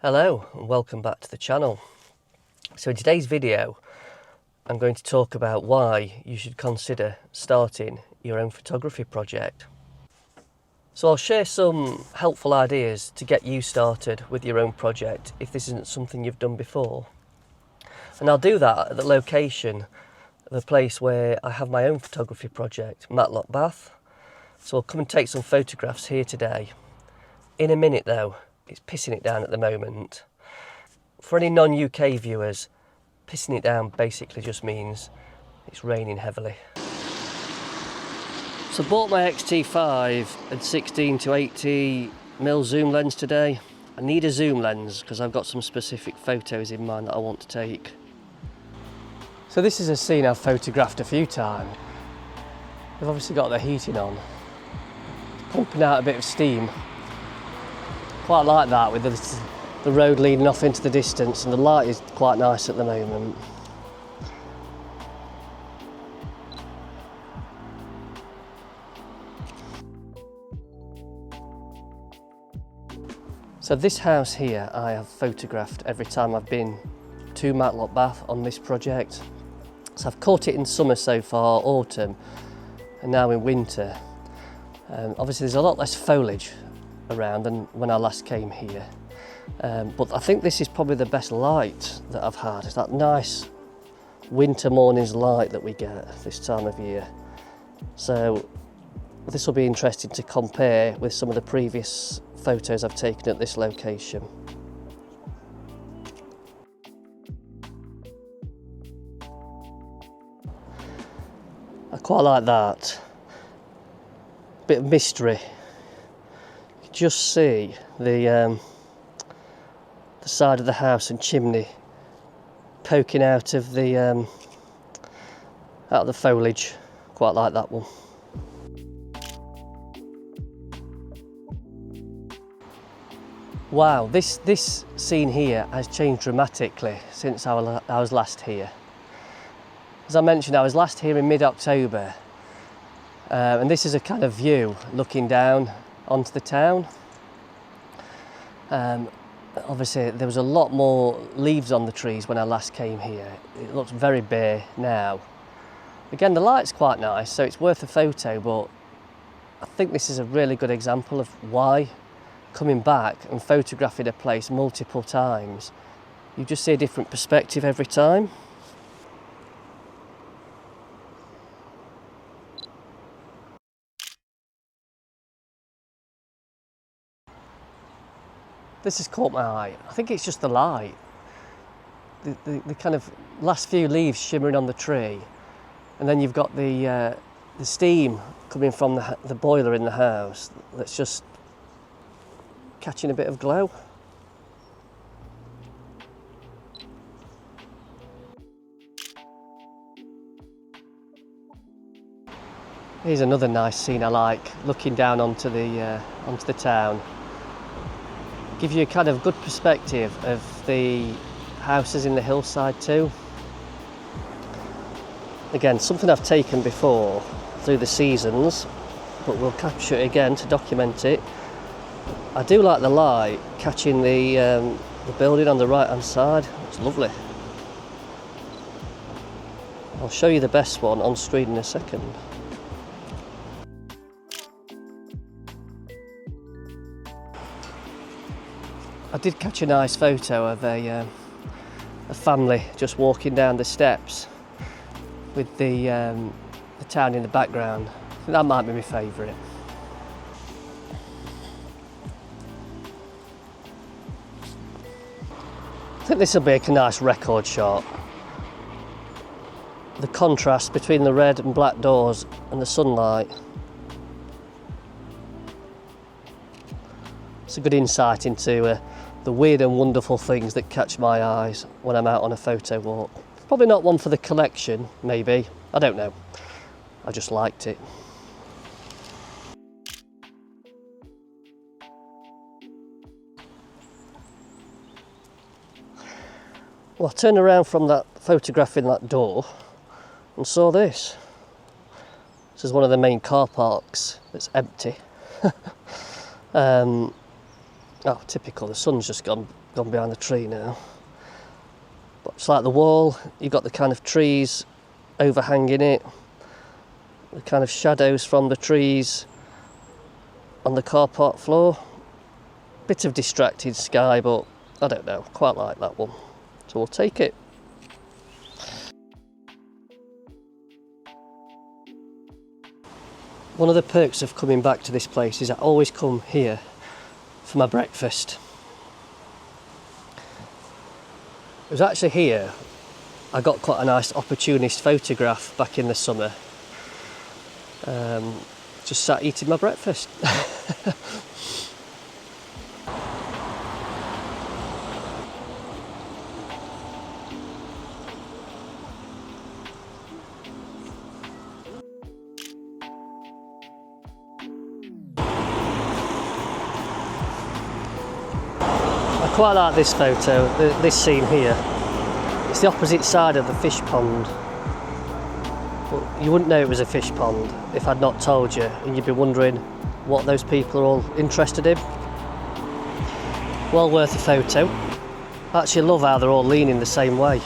Hello and welcome back to the channel. So in today's video I'm going to talk about why you should consider starting your own photography project. So I'll share some helpful ideas to get you started with your own project if this isn't something you've done before. And I'll do that at the location of the place where I have my own photography project, Matlock, Bath. So I'll come and take some photographs here today. In a minute though, it's pissing it down at the moment. For any non-UK viewers, pissing it down basically just means it's raining heavily. So I bought my X-T5 and 16 to 80mm zoom lens today. I need a zoom lens because I've got some specific photos in mind that I want to take. So this is a scene I've photographed a few times. They've obviously got the heating on, pumping out a bit of steam. Quite like that with the road leading off into the distance, and the light is quite nice at the moment. So this house here I have photographed every time I've been to Matlock, Bath on this project. So I've caught it in summer so far, autumn, and now in winter. Obviously there's a lot less foliage around than when I last came here, but I think this is probably the best light that I've had. It's that nice winter morning's light that we get this time of year. So this will be interesting to compare with some of the previous photos I've taken at this location. I quite like that bit of mystery. Just see the side of the house and chimney poking out of the foliage. Quite like that one. Wow, this scene here has changed dramatically since I was last here. As I mentioned, I was last here in mid-October, and this is a kind of view looking down onto the town. Obviously there was a lot more leaves on the trees when I last came here. It looks very bare now. Again, the light's quite nice, so it's worth a photo, but I think this is a really good example of why coming back and photographing a place multiple times, you just see a different perspective every time. This has caught my eye. I think it's just the light. The kind of last few leaves shimmering on the tree, and then you've got the steam coming from the boiler in the house that's just catching a bit of glow. Here's another nice scene I like, looking down onto the town. Give you a kind of good perspective of the houses in the hillside too. Again, something I've taken before through the seasons, but we'll capture it again to document it. I do like the light catching the building on the right hand side. It's lovely. I'll show you the best one on screen in a second. I did catch a nice photo of a family just walking down the steps with the town in the background. I think that might be my favourite. I think this will be a nice record shot. The contrast between the red and black doors and the sunlight. It's a good insight into the weird and wonderful things that catch my eyes when I'm out on a photo walk. Probably not one for the collection, maybe. I don't know. I just liked it. Well, I turned around from that photographing that door and saw this. This is one of the main car parks that's empty. Oh, typical, the sun's just gone behind the tree now. But it's like the wall, you've got the kind of trees overhanging it, the kind of shadows from the trees on the car park floor. Bit of distracted sky, but I don't know, quite like that one. So we'll take it. One of the perks of coming back to this place is I always come here for my breakfast. It was actually here I got quite a nice opportunist photograph back in the summer. Just sat eating my breakfast. I quite like this photo, this scene here. It's the opposite side of the fish pond. But you wouldn't know it was a fish pond if I'd not told you, and you'd be wondering what those people are all interested in. Well worth a photo. I actually love how they're all leaning the same way.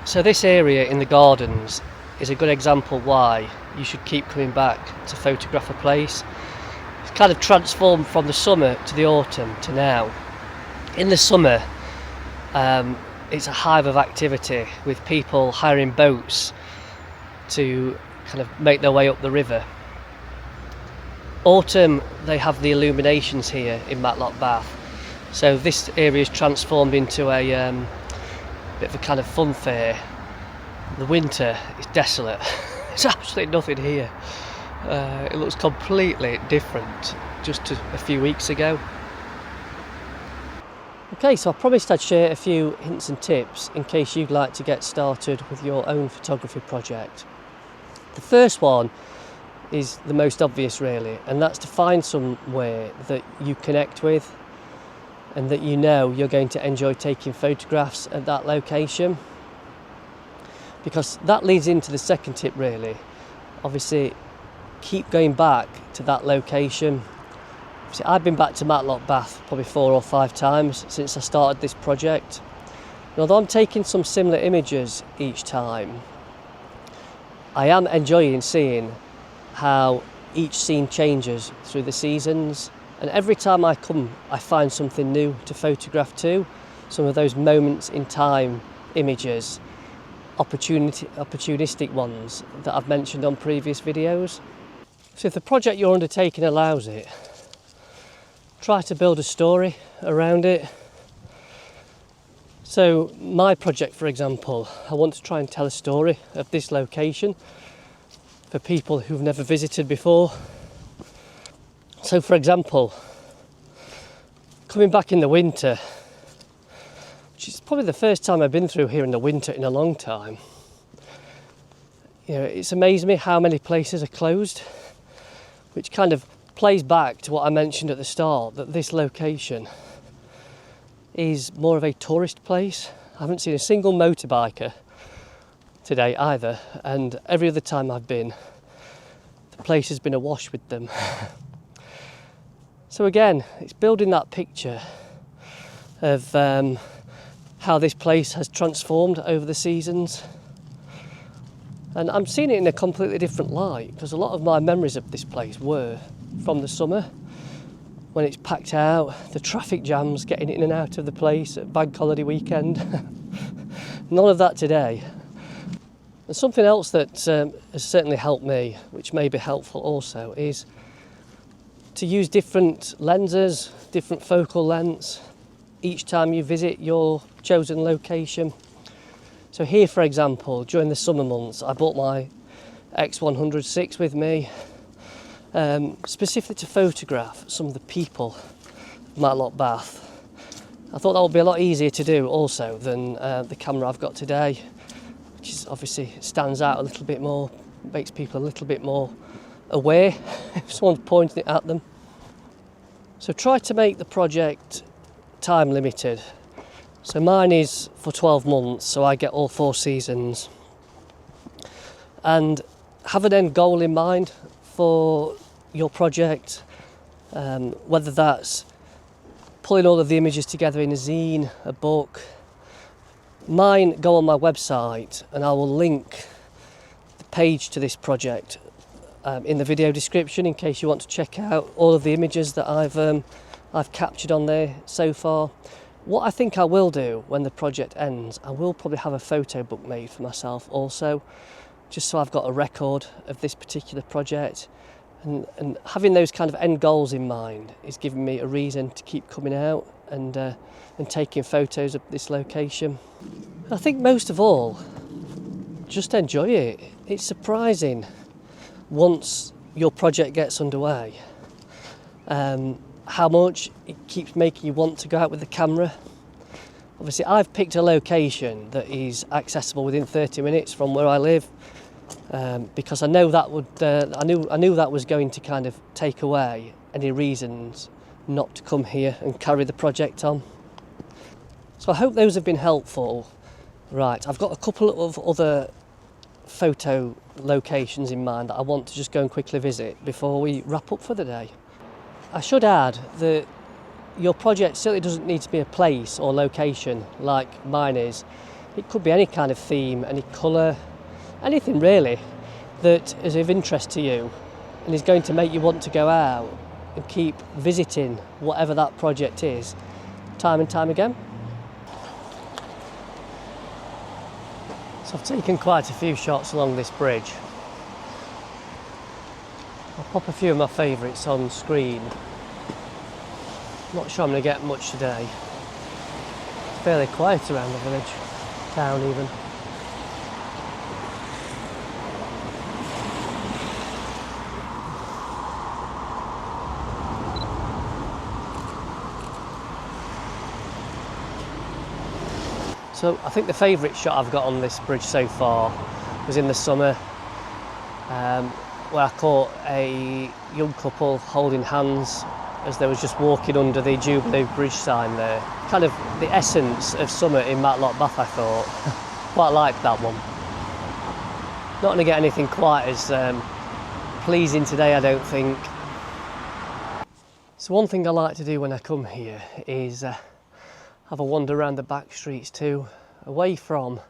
So this area in the gardens is a good example why you should keep coming back to photograph a place. It's kind of transformed from the summer to the autumn to now. In the summer, it's a hive of activity with people hiring boats to kind of make their way up the river. Autumn, they have the illuminations here in Matlock, Bath. So this area is transformed into a bit of a kind of fun fair. The winter is desolate. There's absolutely nothing here. It looks completely different just to a few weeks ago. Okay, so I promised I'd share a few hints and tips in case you'd like to get started with your own photography project. The first one is the most obvious really, and that's to find somewhere that you connect with and that you know you're going to enjoy taking photographs at that location. Because that leads into the second tip really. Obviously, keep going back to that location. See, I've been back to Matlock, Bath probably 4 or 5 times since I started this project. And although I'm taking some similar images each time, I am enjoying seeing how each scene changes through the seasons. And every time I come, I find something new to photograph too. Some of those moments in time images, opportunistic ones that I've mentioned on previous videos. So if the project you're undertaking allows it, try to build a story around it. So my project, for example, I want to try and tell a story of this location for people who've never visited before. So for example, coming back in the winter, which is probably the first time I've been through here in the winter in a long time, you know, it's amazed me how many places are closed, which kind of plays back to what I mentioned at the start, that this location is more of a tourist place. I haven't seen a single motorbiker today either, and every other time I've been, the place has been awash with them. So again, it's building that picture of how this place has transformed over the seasons. And I'm seeing it in a completely different light, because a lot of my memories of this place were from the summer, when it's packed out, the traffic jams getting in and out of the place at bank holiday weekend. None of that today. And something else that has certainly helped me, which may be helpful also, is to use different lenses, different focal lengths, each time you visit your chosen location. So here, for example, during the summer months, I brought my X100-6 with me, specifically to photograph some of the people of Matlock, Bath. I thought that would be a lot easier to do also than the camera I've got today, which is obviously stands out a little bit more, makes people a little bit more aware if someone's pointing it at them. So try to make the project time limited. So mine is for 12 months, so I get all 4 seasons. And have an end goal in mind for your project, whether that's pulling all of the images together in a zine, a book. Mine go on my website, and I will link the page to this project in the video description in case you want to check out all of the images that I've captured on there so far. What I think I will do when the project ends, I will probably have a photo book made for myself also, just so I've got a record of this particular project. And having those kind of end goals in mind is giving me a reason to keep coming out and taking photos of this location. I think most of all, just enjoy it. It's surprising once your project gets underway how much it keeps making you want to go out with the camera. Obviously, I've picked a location that is accessible within 30 minutes from where I live, because I know that would I knew that was going to kind of take away any reasons not to come here and carry the project on. So I hope those have been helpful. Right, I've got a couple of other photo locations in mind that I want to just go and quickly visit before we wrap up for the day. I should add that your project certainly doesn't need to be a place or location like mine is. It could be any kind of theme, any colour, anything really that is of interest to you and is going to make you want to go out and keep visiting whatever that project is time and time again. So I've taken quite a few shots along this bridge. I'll pop a few of my favourites on screen. Not sure I'm going to get much today. It's fairly quiet around the village, town even. So I think the favourite shot I've got on this bridge so far was in the summer, where I caught a young couple holding hands as they was just walking under the Jubilee Bridge sign there. Kind of the essence of summer in Matlock, Bath, I thought. Quite liked that one. Not going to get anything quite as pleasing today, I don't think. So one thing I like to do when I come here is have a wander around the back streets too, away from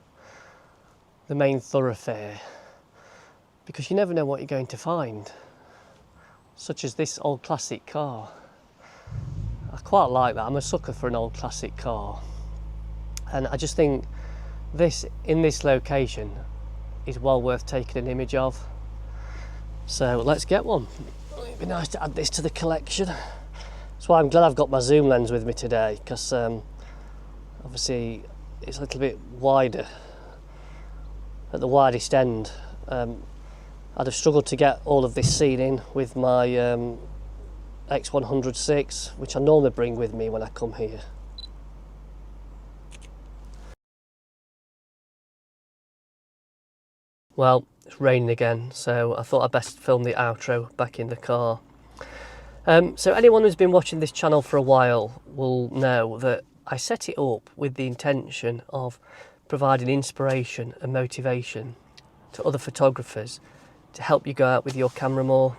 the main thoroughfare, because you never know what you're going to find, such as this old classic car. I quite like that. I'm a sucker for an old classic car, and I just think this in this location is well worth taking an image of. So let's get one. It'd be nice to add this to the collection. That's why I'm glad I've got my zoom lens with me today, because obviously it's a little bit wider at the widest end. I'd have struggled to get all of this scene in with my X100/6, which I normally bring with me when I come here. Well, it's raining again, so I thought I'd best film the outro back in the car. So anyone who's been watching this channel for a while will know that I set it up with the intention of providing inspiration and motivation to other photographers to help you go out with your camera more.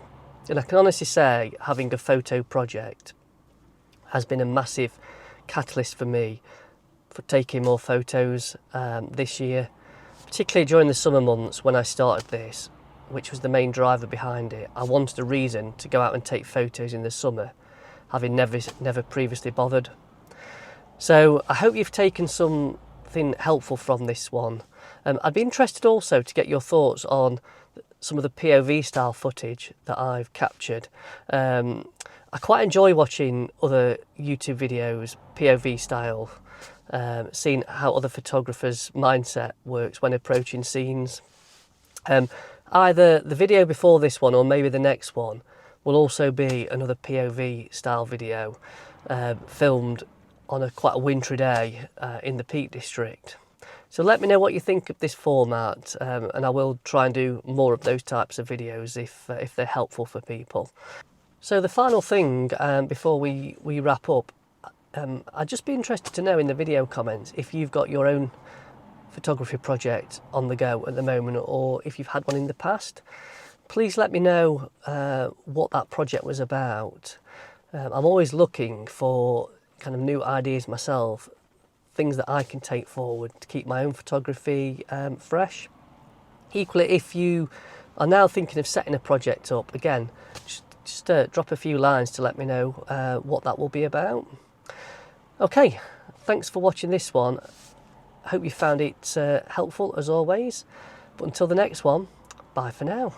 And I can honestly say having a photo project has been a massive catalyst for me for taking more photos this year, particularly during the summer months when I started this, which was the main driver behind it. I wanted a reason to go out and take photos in the summer, having never previously bothered. So I hope you've taken something helpful from this one. I'd be interested also to get your thoughts on some of the POV style footage that I've captured. I quite enjoy watching other YouTube videos, POV style, seeing how other photographers' mindset works when approaching scenes. Either the video before this one or maybe the next one will also be another POV style video filmed on quite a wintry day in the Peak District. So let me know what you think of this format, and I will try and do more of those types of videos if they're helpful for people. So the final thing before we wrap up, I'd just be interested to know in the video comments if you've got your own photography project on the go at the moment, or if you've had one in the past. Please let me know what that project was about. I'm always looking for kind of new ideas myself, things that I can take forward to keep my own photography fresh. Equally, if you are now thinking of setting a project up, again, just drop a few lines to let me know what that will be about. Okay, thanks for watching this one. I hope you found it helpful as always. But until the next one, bye for now.